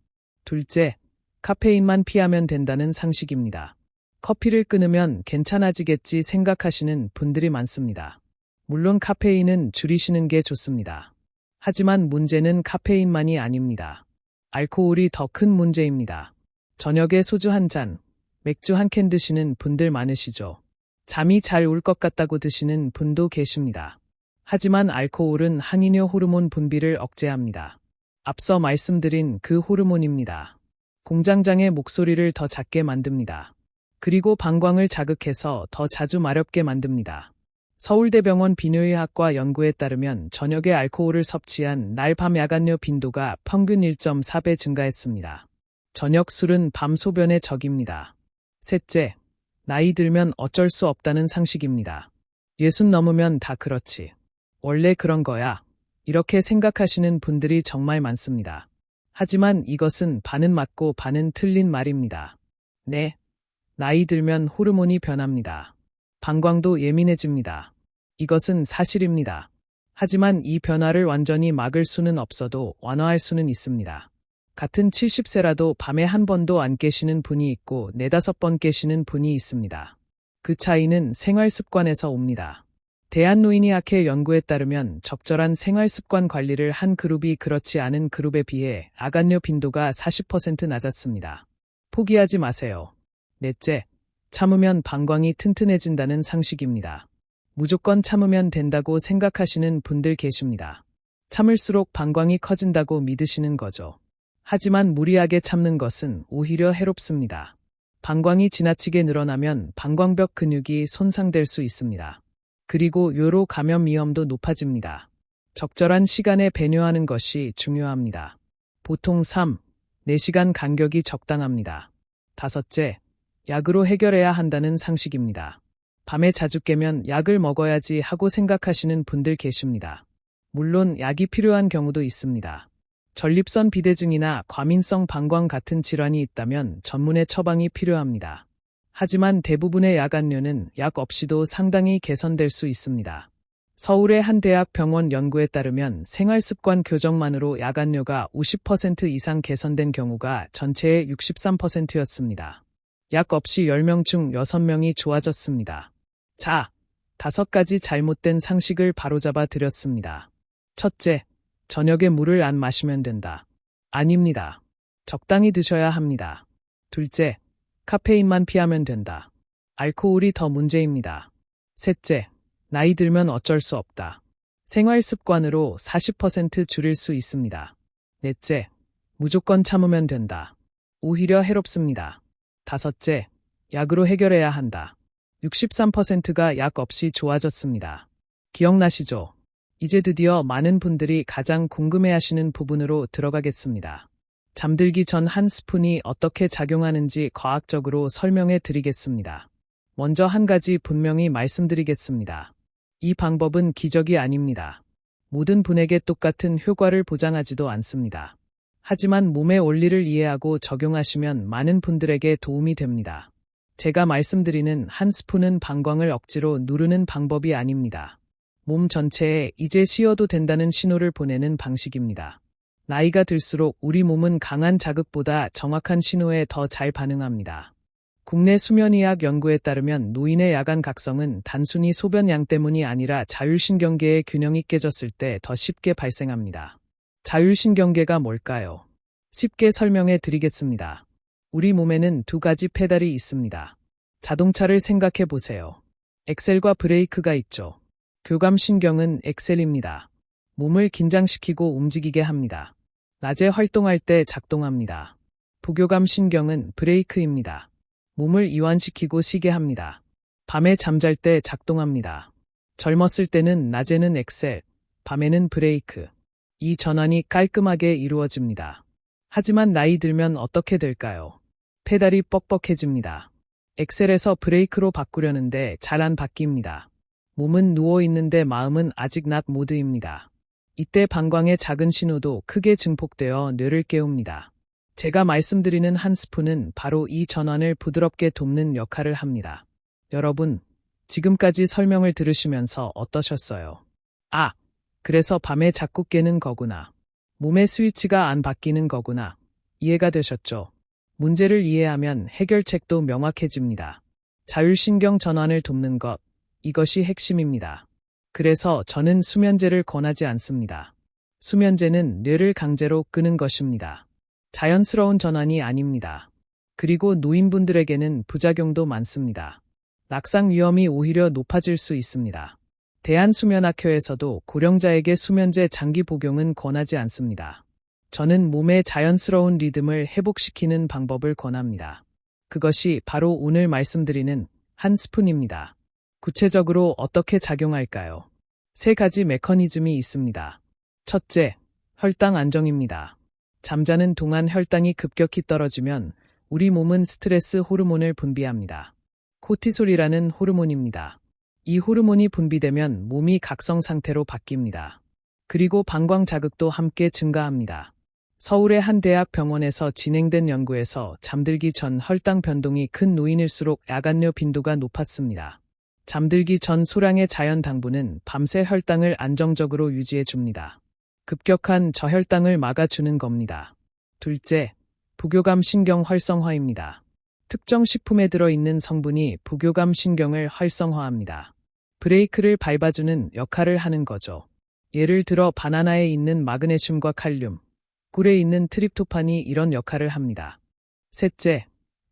둘째, 카페인만 피하면 된다는 상식입니다. 커피를 끊으면 괜찮아지겠지 생각하시는 분들이 많습니다. 물론 카페인은 줄이시는 게 좋습니다. 하지만 문제는 카페인만이 아닙니다. 알코올이 더 큰 문제입니다. 저녁에 소주 한 잔, 맥주 한 캔 드시는 분들 많으시죠? 잠이 잘 올 것 같다고 드시는 분도 계십니다. 하지만 알코올은 항이뇨 호르몬 분비를 억제합니다. 앞서 말씀드린 그 호르몬입니다. 공장장의 목소리를 더 작게 만듭니다. 그리고 방광을 자극해서 더 자주 마렵게 만듭니다. 서울대병원 비뇨의학과 연구에 따르면 저녁에 알코올을 섭취한 날 밤 야간뇨 빈도가 평균 1.4배 증가했습니다. 저녁 술은 밤 소변의 적입니다. 셋째, 나이 들면 어쩔 수 없다는 상식입니다. 60 넘으면 다 그렇지. 원래 그런 거야. 이렇게 생각하시는 분들이 정말 많습니다. 하지만 이것은 반은 맞고 반은 틀린 말입니다. 네, 나이 들면 호르몬이 변합니다. 방광도 예민해집니다. 이것은 사실입니다. 하지만 이 변화를 완전히 막을 수는 없어도 완화할 수는 있습니다. 같은 70세라도 밤에 한 번도 안 깨시는 분이 있고 4-5번 깨시는 분이 있습니다. 그 차이는 생활 습관에서 옵니다. 대한노인의학회 연구에 따르면 적절한 생활 습관 관리를 한 그룹이 그렇지 않은 그룹에 비해 야간뇨 빈도가 40% 낮았습니다. 포기하지 마세요. 넷째, 참으면 방광이 튼튼해진다는 상식입니다. 무조건 참으면 된다고 생각하시는 분들 계십니다. 참을수록 방광이 커진다고 믿으시는 거죠. 하지만 무리하게 참는 것은 오히려 해롭습니다. 방광이 지나치게 늘어나면 방광벽 근육이 손상될 수 있습니다. 그리고 요로 감염 위험도 높아집니다. 적절한 시간에 배뇨하는 것이 중요합니다. 보통 3-4시간 간격이 적당합니다. 다섯째, 약으로 해결해야 한다는 상식입니다. 밤에 자주 깨면 약을 먹어야지 하고 생각하시는 분들 계십니다. 물론 약이 필요한 경우도 있습니다. 전립선 비대증이나 과민성 방광 같은 질환이 있다면 전문의 처방이 필요합니다. 하지만 대부분의 야간뇨는 약 없이도 상당히 개선될 수 있습니다. 서울의 한 대학 병원 연구에 따르면 생활습관 교정만으로 야간뇨가 50% 이상 개선된 경우가 전체의 63%였습니다. 약 없이 10명 중 6명이 좋아졌습니다. 자, 5가지 잘못된 상식을 바로잡아 드렸습니다. 첫째, 저녁에 물을 안 마시면 된다. 아닙니다. 적당히 드셔야 합니다. 둘째, 카페인만 피하면 된다. 알코올이 더 문제입니다. 셋째, 나이 들면 어쩔 수 없다. 생활 습관으로 40% 줄일 수 있습니다. 넷째, 무조건 참으면 된다. 오히려 해롭습니다. 다섯째, 약으로 해결해야 한다. 63%가 약 없이 좋아졌습니다. 기억나시죠? 이제 드디어 많은 분들이 가장 궁금해하시는 부분으로 들어가겠습니다. 잠들기 전 한 스푼이 어떻게 작용하는지 과학적으로 설명해 드리겠습니다. 먼저 한 가지 분명히 말씀드리겠습니다. 이 방법은 기적이 아닙니다. 모든 분에게 똑같은 효과를 보장하지도 않습니다. 하지만 몸의 원리를 이해하고 적용하시면 많은 분들에게 도움이 됩니다. 제가 말씀드리는 한 스푼은 방광을 억지로 누르는 방법이 아닙니다. 몸 전체에 이제 쉬어도 된다는 신호를 보내는 방식입니다. 나이가 들수록 우리 몸은 강한 자극보다 정확한 신호에 더 잘 반응합니다. 국내 수면의학 연구에 따르면 노인의 야간 각성은 단순히 소변양 때문이 아니라 자율신경계의 균형이 깨졌을 때 더 쉽게 발생합니다. 자율신경계가 뭘까요? 쉽게 설명해 드리겠습니다. 우리 몸에는 2가지 페달이 있습니다. 자동차를 생각해 보세요. 엑셀과 브레이크가 있죠. 교감신경은 엑셀입니다. 몸을 긴장시키고 움직이게 합니다. 낮에 활동할 때 작동합니다. 부교감신경은 브레이크입니다. 몸을 이완시키고 쉬게 합니다. 밤에 잠잘 때 작동합니다. 젊었을 때는 낮에는 엑셀, 밤에는 브레이크. 이 전환이 깔끔하게 이루어집니다. 하지만 나이 들면 어떻게 될까요? 페달이 뻑뻑해집니다. 엑셀에서 브레이크로 바꾸려는데 잘 안 바뀝니다. 몸은 누워있는데 마음은 아직 낮 모드입니다. 이때 방광의 작은 신호도 크게 증폭되어 뇌를 깨웁니다. 제가 말씀드리는 한 스푼은 바로 이 전환을 부드럽게 돕는 역할을 합니다. 여러분, 지금까지 설명을 들으시면서 어떠셨어요? 아, 그래서 밤에 자꾸 깨는 거구나. 몸의 스위치가 안 바뀌는 거구나. 이해가 되셨죠? 문제를 이해하면 해결책도 명확해집니다. 자율신경 전환을 돕는 것, 이것이 핵심입니다. 그래서 저는 수면제를 권하지 않습니다. 수면제는 뇌를 강제로 끄는 것입니다. 자연스러운 전환이 아닙니다. 그리고 노인분들에게는 부작용도 많습니다. 낙상 위험이 오히려 높아질 수 있습니다. 대한수면학회에서도 고령자에게 수면제 장기 복용은 권하지 않습니다. 저는 몸의 자연스러운 리듬을 회복시키는 방법을 권합니다. 그것이 바로 오늘 말씀드리는 한 스푼입니다. 구체적으로 어떻게 작용할까요? 3가지 메커니즘이 있습니다. 첫째, 혈당 안정입니다. 잠자는 동안 혈당이 급격히 떨어지면 우리 몸은 스트레스 호르몬을 분비합니다. 코티솔이라는 호르몬입니다. 이 호르몬이 분비되면 몸이 각성 상태로 바뀝니다. 그리고 방광 자극도 함께 증가합니다. 서울의 한 대학 병원에서 진행된 연구에서 잠들기 전 혈당 변동이 큰 노인일수록 야간뇨 빈도가 높았습니다. 잠들기 전 소량의 자연 당분은 밤새 혈당을 안정적으로 유지해 줍니다. 급격한 저혈당을 막아주는 겁니다. 둘째, 부교감 신경 활성화입니다. 특정 식품에 들어있는 성분이 부교감 신경을 활성화합니다. 브레이크를 밟아주는 역할을 하는 거죠. 예를 들어 바나나에 있는 마그네슘과 칼륨, 꿀에 있는 트립토판이 이런 역할을 합니다. 셋째,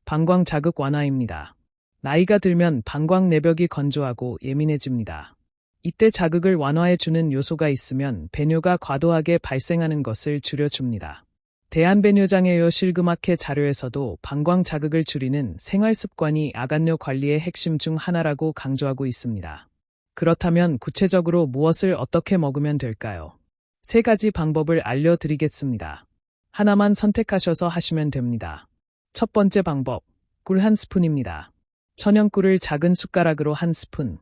방광 자극 완화입니다. 나이가 들면 방광 내벽이 건조하고 예민해집니다. 이때 자극을 완화해주는 요소가 있으면 배뇨가 과도하게 발생하는 것을 줄여줍니다. 대한배뇨장애요 실금학회 자료에서도 방광 자극을 줄이는 생활습관이 야간뇨 관리의 핵심 중 하나라고 강조하고 있습니다. 그렇다면 구체적으로 무엇을 어떻게 먹으면 될까요? 3가지 방법을 알려드리겠습니다. 하나만 선택하셔서 하시면 됩니다. 첫 번째 방법, 꿀 1스푼입니다. 천연꿀을 작은 숟가락으로 1스푼,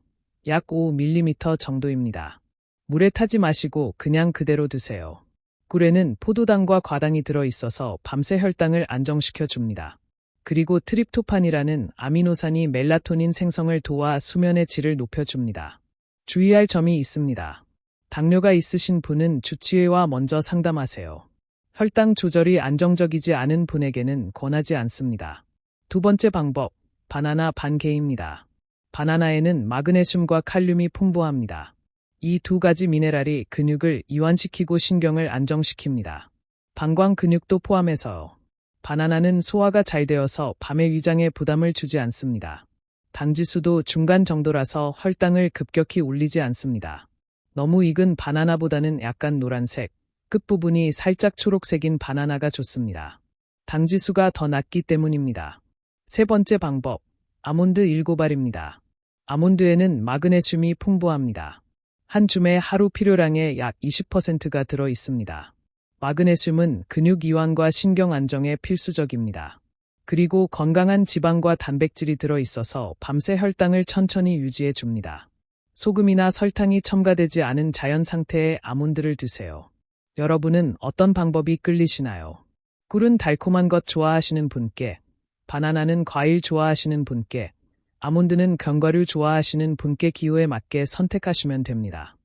약 5ml 정도입니다. 물에 타지 마시고 그냥 그대로 드세요. 꿀에는 포도당과 과당이 들어있어서 밤새 혈당을 안정시켜 줍니다. 그리고 트립토판이라는 아미노산이 멜라토닌 생성을 도와 수면의 질을 높여줍니다. 주의할 점이 있습니다. 당뇨가 있으신 분은 주치의와 먼저 상담하세요. 혈당 조절이 안정적이지 않은 분에게는 권하지 않습니다. 두 번째 방법, 바나나 반개입니다. 바나나에는 마그네슘과 칼륨이 풍부합니다. 이 2가지 미네랄이 근육을 이완시키고 신경을 안정시킵니다. 방광 근육도 포함해서요. 바나나는 소화가 잘 되어서 밤에 위장에 부담을 주지 않습니다. 당지수도 중간 정도라서 혈당을 급격히 올리지 않습니다. 너무 익은 바나나보다는 약간 노란색, 끝부분이 살짝 초록색인 바나나가 좋습니다. 당지수가 더 낮기 때문입니다. 3번째 방법, 아몬드 7알입니다. 아몬드에는 마그네슘이 풍부합니다. 한 줌에 하루 필요량의 약 20%가 들어 있습니다. 마그네슘은 근육 이완과 신경 안정에 필수적입니다. 그리고 건강한 지방과 단백질이 들어 있어서 밤새 혈당을 천천히 유지해 줍니다. 소금이나 설탕이 첨가되지 않은 자연 상태의 아몬드를 드세요. 여러분은 어떤 방법이 끌리시나요? 꿀은 달콤한 것 좋아하시는 분께, 바나나는 과일 좋아하시는 분께, 아몬드는 견과류 좋아하시는 분께 기호에 맞게 선택하시면 됩니다.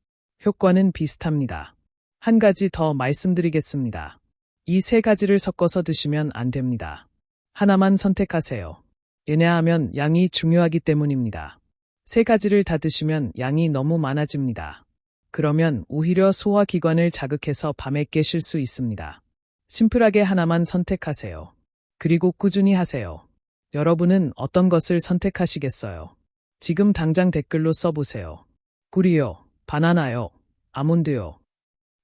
효과는 비슷합니다. 한 가지 더 말씀드리겠습니다. 이 3가지를 섞어서 드시면 안 됩니다. 하나만 선택하세요. 왜냐하면 양이 중요하기 때문입니다. 3가지를 다 드시면 양이 너무 많아집니다. 그러면 오히려 소화기관을 자극해서 밤에 깨실 수 있습니다. 심플하게 하나만 선택하세요. 그리고 꾸준히 하세요. 여러분은 어떤 것을 선택하시겠어요? 지금 당장 댓글로 써보세요. 꿀이요, 바나나요, 아몬드요.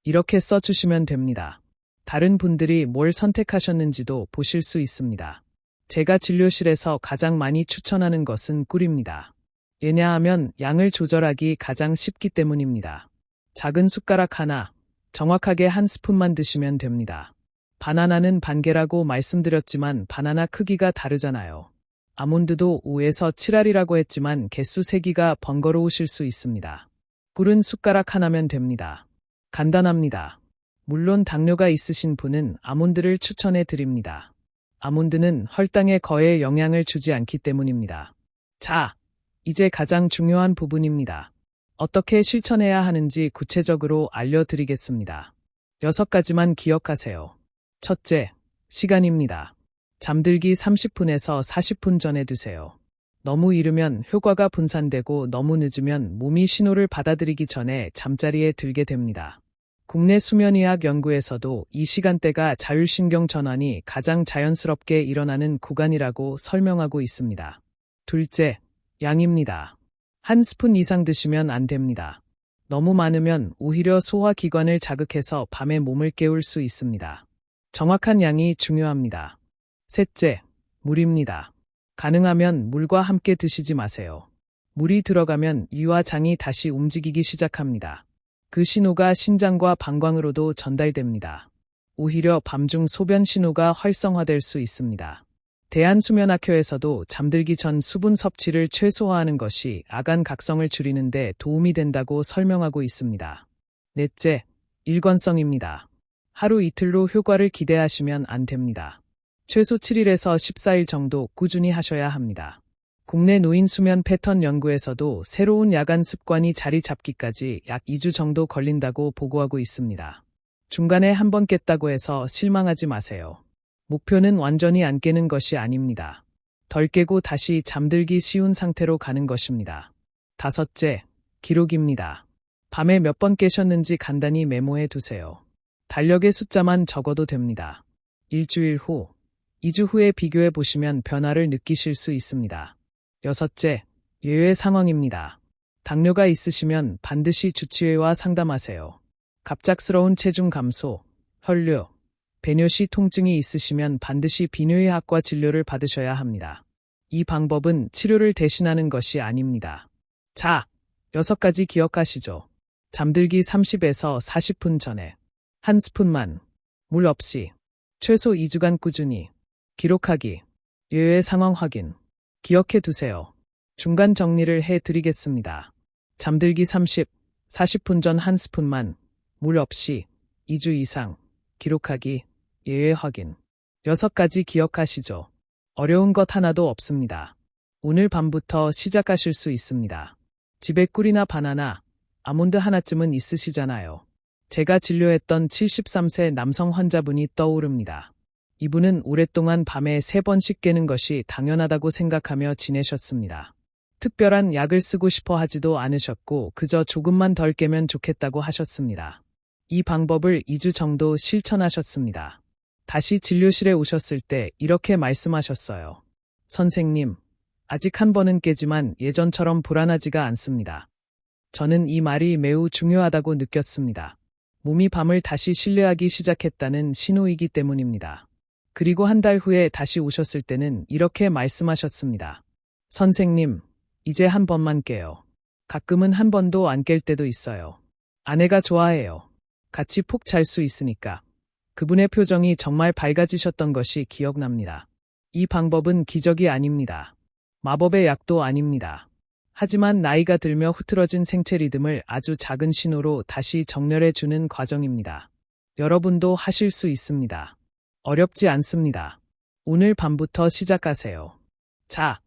이렇게 써주시면 됩니다. 다른 분들이 뭘 선택하셨는지도 보실 수 있습니다. 제가 진료실에서 가장 많이 추천하는 것은 꿀입니다. 왜냐하면 양을 조절하기 가장 쉽기 때문입니다. 작은 숟가락 하나, 정확하게 1스푼만 드시면 됩니다. 바나나는 반개라고 말씀드렸지만 바나나 크기가 다르잖아요. 아몬드도 5에서 7알이라고 했지만 개수 세기가 번거로우실 수 있습니다. 꿀은 숟가락 하나면 됩니다. 간단합니다. 물론 당뇨가 있으신 분은 아몬드를 추천해 드립니다. 아몬드는 혈당에 거의 영향을 주지 않기 때문입니다. 자, 이제 가장 중요한 부분입니다. 어떻게 실천해야 하는지 구체적으로 알려드리겠습니다. 6가지만 기억하세요. 첫째, 시간입니다. 잠들기 30분에서 40분 전에 드세요. 너무 이르면 효과가 분산되고 너무 늦으면 몸이 신호를 받아들이기 전에 잠자리에 들게 됩니다. 국내 수면의학 연구에서도 이 시간대가 자율신경 전환이 가장 자연스럽게 일어나는 구간이라고 설명하고 있습니다. 둘째, 양입니다. 한 스푼 이상 드시면 안 됩니다. 너무 많으면 오히려 소화기관을 자극해서 밤에 몸을 깨울 수 있습니다. 정확한 양이 중요합니다. 셋째, 물입니다. 가능하면 물과 함께 드시지 마세요. 물이 들어가면 위와 장이 다시 움직이기 시작합니다. 그 신호가 신장과 방광으로도 전달됩니다. 오히려 밤중 소변 신호가 활성화될 수 있습니다. 대한수면학회에서도 잠들기 전 수분 섭취를 최소화하는 것이 아간 각성을 줄이는 데 도움이 된다고 설명하고 있습니다. 넷째, 일관성입니다. 하루 이틀로 효과를 기대하시면 안 됩니다. 최소 7일에서 14일 정도 꾸준히 하셔야 합니다. 국내 노인 수면 패턴 연구에서도 새로운 야간 습관이 자리 잡기까지 약 2주 정도 걸린다고 보고하고 있습니다. 중간에 한 번 깼다고 해서 실망하지 마세요. 목표는 완전히 안 깨는 것이 아닙니다. 덜 깨고 다시 잠들기 쉬운 상태로 가는 것입니다. 다섯째, 기록입니다. 밤에 몇 번 깨셨는지 간단히 메모해 두세요. 달력의 숫자만 적어도 됩니다. 일주일 후, 2주 후에 비교해 보시면 변화를 느끼실 수 있습니다. 여섯째, 예외 상황입니다. 당뇨가 있으시면 반드시 주치의와 상담하세요. 갑작스러운 체중 감소, 혈류, 배뇨시 통증이 있으시면 반드시 비뇨의학과 진료를 받으셔야 합니다. 이 방법은 치료를 대신하는 것이 아닙니다. 자, 6가지 기억하시죠? 잠들기 30에서 40분 전에 한 스푼만, 물 없이, 최소 2주간 꾸준히, 기록하기, 예외 상황 확인, 기억해 두세요. 중간 정리를 해 드리겠습니다. 잠들기 30, 40분 전 한 스푼만, 물 없이, 2주 이상, 기록하기, 예외 확인. 6가지 기억하시죠? 어려운 것 하나도 없습니다. 오늘 밤부터 시작하실 수 있습니다. 집에 꿀이나 바나나, 아몬드 하나쯤은 있으시잖아요. 제가 진료했던 73세 남성 환자분이 떠오릅니다. 이분은 오랫동안 밤에 3번씩 깨는 것이 당연하다고 생각하며 지내셨습니다. 특별한 약을 쓰고 싶어 하지도 않으셨고 그저 조금만 덜 깨면 좋겠다고 하셨습니다. 이 방법을 2주 정도 실천하셨습니다. 다시 진료실에 오셨을 때 이렇게 말씀하셨어요. 선생님, 아직 한 번은 깨지만 예전처럼 불안하지가 않습니다. 저는 이 말이 매우 중요하다고 느꼈습니다. 몸이 밤을 다시 신뢰하기 시작했다는 신호이기 때문입니다. 그리고 한 달 후에 다시 오셨을 때는 이렇게 말씀하셨습니다. 선생님, 이제 한 번만 깨요. 가끔은 한 번도 안 깰 때도 있어요. 아내가 좋아해요. 같이 푹 잘 수 있으니까. 그분의 표정이 정말 밝아지셨던 것이 기억납니다. 이 방법은 기적이 아닙니다. 마법의 약도 아닙니다. 하지만 나이가 들며 흐트러진 생체 리듬을 아주 작은 신호로 다시 정렬해 주는 과정입니다. 여러분도 하실 수 있습니다. 어렵지 않습니다. 오늘 밤부터 시작하세요. 자,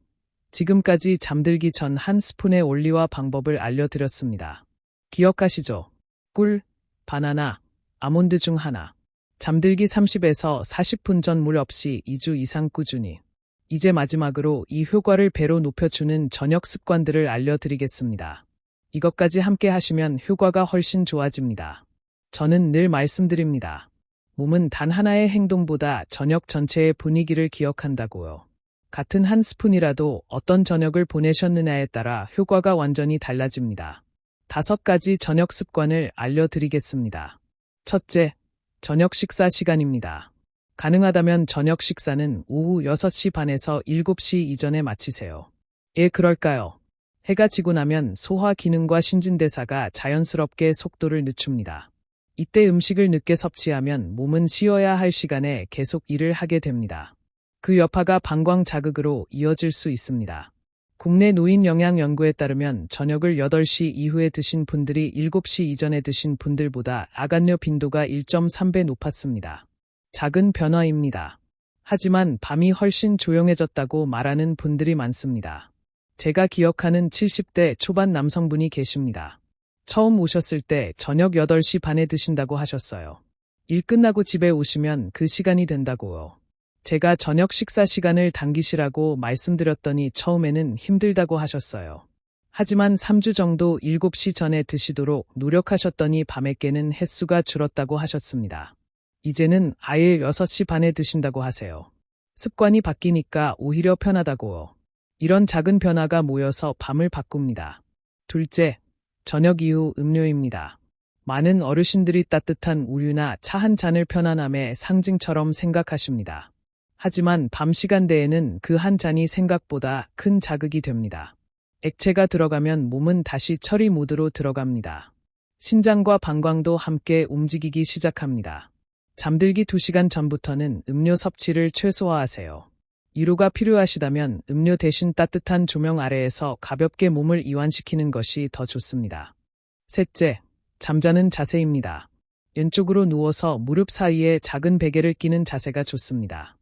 지금까지 잠들기 전 한 스푼의 원리와 방법을 알려드렸습니다. 기억하시죠? 꿀, 바나나, 아몬드 중 하나. 잠들기 30에서 40분 전 물 없이 2주 이상 꾸준히. 이제 마지막으로 이 효과를 배로 높여주는 저녁 습관들을 알려드리겠습니다. 이것까지 함께 하시면 효과가 훨씬 좋아집니다. 저는 늘 말씀드립니다. 몸은 단 하나의 행동보다 저녁 전체의 분위기를 기억한다고요. 같은 한 스푼이라도 어떤 저녁을 보내셨느냐에 따라 효과가 완전히 달라집니다. 5가지 저녁 습관을 알려드리겠습니다. 첫째, 저녁 식사 시간입니다. 가능하다면 저녁 식사는 오후 6시 반에서 7시 이전에 마치세요. 왜 그럴까요? 해가 지고 나면 소화 기능과 신진대사가 자연스럽게 속도를 늦춥니다. 이때 음식을 늦게 섭취하면 몸은 쉬어야 할 시간에 계속 일을 하게 됩니다. 그 여파가 방광 자극으로 이어질 수 있습니다. 국내 노인 영양 연구에 따르면 저녁을 8시 이후에 드신 분들이 7시 이전에 드신 분들보다 아간뇨 빈도가 1.3배 높았습니다. 작은 변화입니다. 하지만 밤이 훨씬 조용해졌다고 말하는 분들이 많습니다. 제가 기억하는 70대 초반 남성분이 계십니다. 처음 오셨을 때 저녁 8시 반에 드신다고 하셨어요. 일 끝나고 집에 오시면 그 시간이 된다고요. 제가 저녁 식사 시간을 당기시라고 말씀드렸더니 처음에는 힘들다고 하셨어요. 하지만 3주 정도 7시 전에 드시도록 노력하셨더니 밤에 깨는 횟수가 줄었다고 하셨습니다. 이제는 아예 6시 반에 드신다고 하세요. 습관이 바뀌니까 오히려 편하다고요. 이런 작은 변화가 모여서 밤을 바꿉니다. 둘째, 저녁 이후 음료입니다. 많은 어르신들이 따뜻한 우유나 차 한 잔을 편안함의 상징처럼 생각하십니다. 하지만 밤 시간대에는 그 한 잔이 생각보다 큰 자극이 됩니다. 액체가 들어가면 몸은 다시 처리 모드로 들어갑니다. 신장과 방광도 함께 움직이기 시작합니다. 잠들기 2시간 전부터는 음료 섭취를 최소화하세요. 위로가 필요하시다면 음료 대신 따뜻한 조명 아래에서 가볍게 몸을 이완시키는 것이 더 좋습니다. 셋째, 잠자는 자세입니다. 왼쪽으로 누워서 무릎 사이에 작은 베개를 끼는 자세가 좋습니다.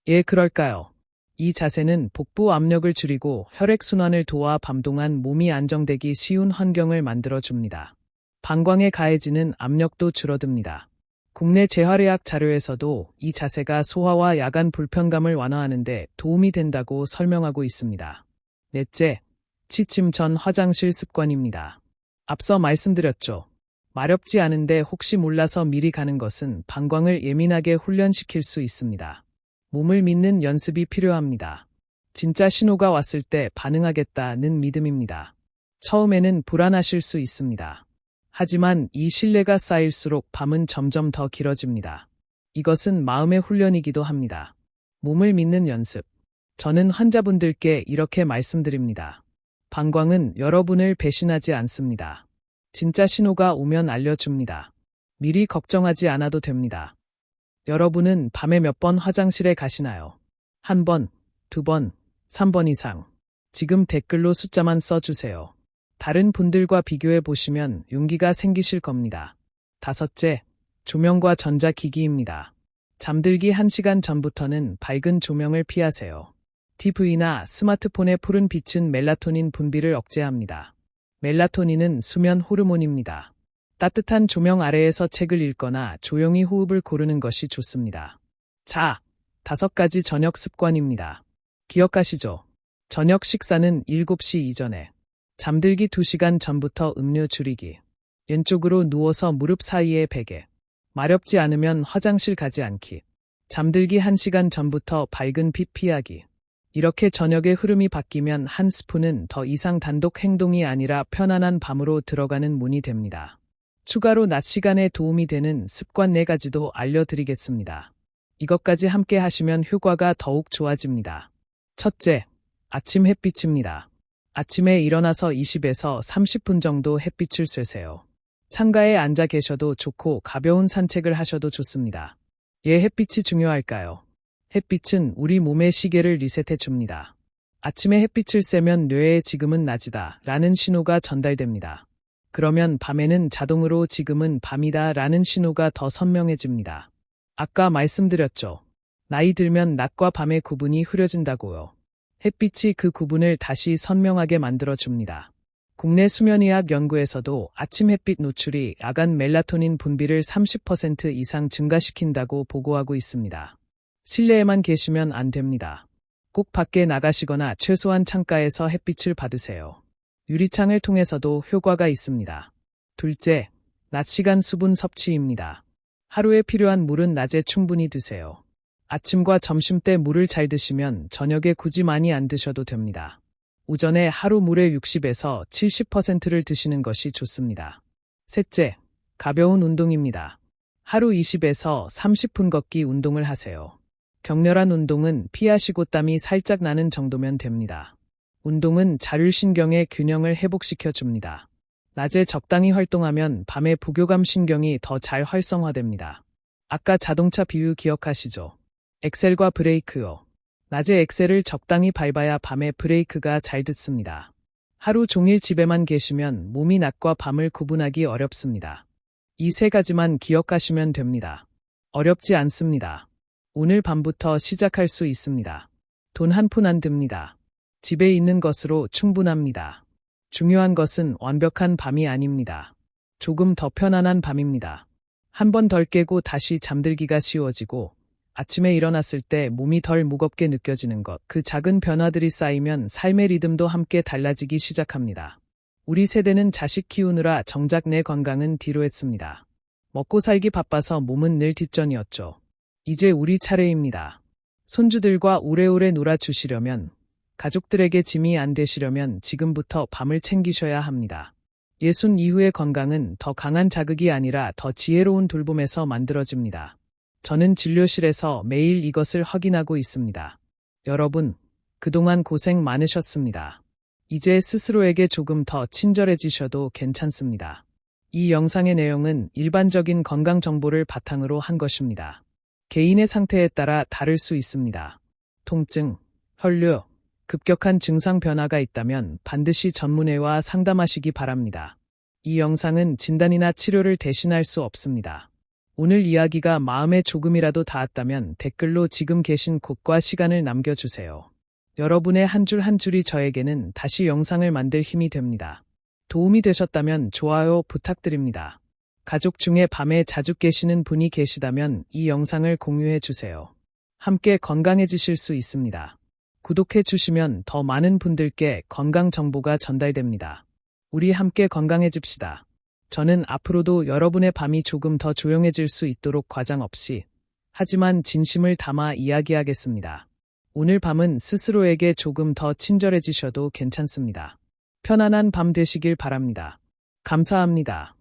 예, 그럴까요? 이 자세는 복부 압력을 줄이고 혈액순환을 도와 밤 동안 몸이 안정되기 쉬운 환경을 만들어줍니다. 방광에 가해지는 압력도 줄어듭니다. 국내 재활의학 자료에서도 이 자세가 소화와 야간 불편감을 완화하는 데 도움이 된다고 설명하고 있습니다. 넷째, 취침 전 화장실 습관입니다. 앞서 말씀드렸죠. 마렵지 않은데 혹시 몰라서 미리 가는 것은 방광을 예민하게 훈련시킬 수 있습니다. 몸을 믿는 연습이 필요합니다. 진짜 신호가 왔을 때 반응하겠다는 믿음입니다. 처음에는 불안하실 수 있습니다. 하지만 이 신뢰가 쌓일수록 밤은 점점 더 길어집니다. 이것은 마음의 훈련이기도 합니다. 몸을 믿는 연습. 저는 환자분들께 이렇게 말씀드립니다. 방광은 여러분을 배신하지 않습니다. 진짜 신호가 오면 알려줍니다. 미리 걱정하지 않아도 됩니다. 여러분은 밤에 몇 번 화장실에 가시나요? 1번, 2번, 3번 이상. 지금 댓글로 숫자만 써주세요. 다른 분들과 비교해 보시면 용기가 생기실 겁니다. 다섯째, 조명과 전자기기입니다. 잠들기 1시간 전부터는 밝은 조명을 피하세요. TV나 스마트폰의 푸른 빛은 멜라토닌 분비를 억제합니다. 멜라토닌은 수면 호르몬입니다. 따뜻한 조명 아래에서 책을 읽거나 조용히 호흡을 고르는 것이 좋습니다. 자, 5가지 저녁 습관입니다. 기억하시죠? 저녁 식사는 7시 이전에. 잠들기 2시간 전부터 음료 줄이기. 왼쪽으로 누워서 무릎 사이에 베개. 마렵지 않으면 화장실 가지 않기. 잠들기 1시간 전부터 밝은 빛 피하기. 이렇게 저녁의 흐름이 바뀌면 한 스푼은 더 이상 단독 행동이 아니라 편안한 밤으로 들어가는 문이 됩니다. 추가로 낮 시간에 도움이 되는 습관 4가지도 알려드리겠습니다. 이것까지 함께 하시면 효과가 더욱 좋아집니다. 첫째, 아침 햇빛입니다. 아침에 일어나서 20에서 30분 정도 햇빛을 쐬세요. 창가에 앉아 계셔도 좋고 가벼운 산책을 하셔도 좋습니다. 왜 햇빛이 중요할까요? 햇빛은 우리 몸의 시계를 리셋해 줍니다. 아침에 햇빛을 쐬면 뇌에 지금은 낮이다 라는 신호가 전달됩니다. 그러면 밤에는 자동으로 지금은 밤이다 라는 신호가 더 선명해집니다. 아까 말씀드렸죠. 나이 들면 낮과 밤의 구분이 흐려진다고요. 햇빛이 그 구분을 다시 선명하게 만들어줍니다. 국내 수면의학 연구에서도 아침 햇빛 노출이 야간 멜라토닌 분비를 30% 이상 증가시킨다고 보고하고 있습니다. 실내에만 계시면 안 됩니다. 꼭 밖에 나가시거나 최소한 창가에서 햇빛을 받으세요. 유리창을 통해서도 효과가 있습니다. 둘째, 낮 시간 수분 섭취입니다. 하루에 필요한 물은 낮에 충분히 드세요. 아침과 점심때 물을 잘 드시면 저녁에 굳이 많이 안 드셔도 됩니다. 오전에 하루 물의 60에서 70%를 드시는 것이 좋습니다. 셋째, 가벼운 운동입니다. 하루 20에서 30분 걷기 운동을 하세요. 격렬한 운동은 피하시고 땀이 살짝 나는 정도면 됩니다. 운동은 자율신경의 균형을 회복시켜 줍니다. 낮에 적당히 활동하면 밤에 부교감 신경이 더 잘 활성화됩니다. 아까 자동차 비유 기억하시죠? 엑셀과 브레이크요. 낮에 엑셀을 적당히 밟아야 밤에 브레이크가 잘 듣습니다. 하루 종일 집에만 계시면 몸이 낮과 밤을 구분하기 어렵습니다. 이 3가지만 기억하시면 됩니다. 어렵지 않습니다. 오늘 밤부터 시작할 수 있습니다. 돈 한 푼 안 듭니다. 집에 있는 것으로 충분합니다. 중요한 것은 완벽한 밤이 아닙니다. 조금 더 편안한 밤입니다. 한 번 덜 깨고 다시 잠들기가 쉬워지고 아침에 일어났을 때 몸이 덜 무겁게 느껴지는 것, 그 작은 변화들이 쌓이면 삶의 리듬도 함께 달라지기 시작합니다. 우리 세대는 자식 키우느라 정작 내 건강은 뒤로 했습니다. 먹고 살기 바빠서 몸은 늘 뒷전이었죠. 이제 우리 차례입니다. 손주들과 오래오래 놀아주시려면, 가족들에게 짐이 안 되시려면 지금부터 밤을 챙기셔야 합니다. 60 이후의 건강은 더 강한 자극이 아니라 더 지혜로운 돌봄에서 만들어집니다. 저는 진료실에서 매일 이것을 확인하고 있습니다. 여러분, 그동안 고생 많으셨습니다. 이제 스스로에게 조금 더 친절해지셔도 괜찮습니다. 이 영상의 내용은 일반적인 건강 정보를 바탕으로 한 것입니다. 개인의 상태에 따라 다를 수 있습니다. 통증, 혈류, 급격한 증상 변화가 있다면 반드시 전문의와 상담하시기 바랍니다. 이 영상은 진단이나 치료를 대신할 수 없습니다. 오늘 이야기가 마음에 조금이라도 닿았다면 댓글로 지금 계신 곳과 시간을 남겨주세요. 여러분의 한 줄 한 줄이 저에게는 다시 영상을 만들 힘이 됩니다. 도움이 되셨다면 좋아요 부탁드립니다. 가족 중에 밤에 자주 깨시는 분이 계시다면 이 영상을 공유해 주세요. 함께 건강해지실 수 있습니다. 구독해 주시면 더 많은 분들께 건강 정보가 전달됩니다. 우리 함께 건강해집시다. 저는 앞으로도 여러분의 밤이 조금 더 조용해질 수 있도록 과장 없이, 하지만 진심을 담아 이야기하겠습니다. 오늘 밤은 스스로에게 조금 더 친절해지셔도 괜찮습니다. 편안한 밤 되시길 바랍니다. 감사합니다.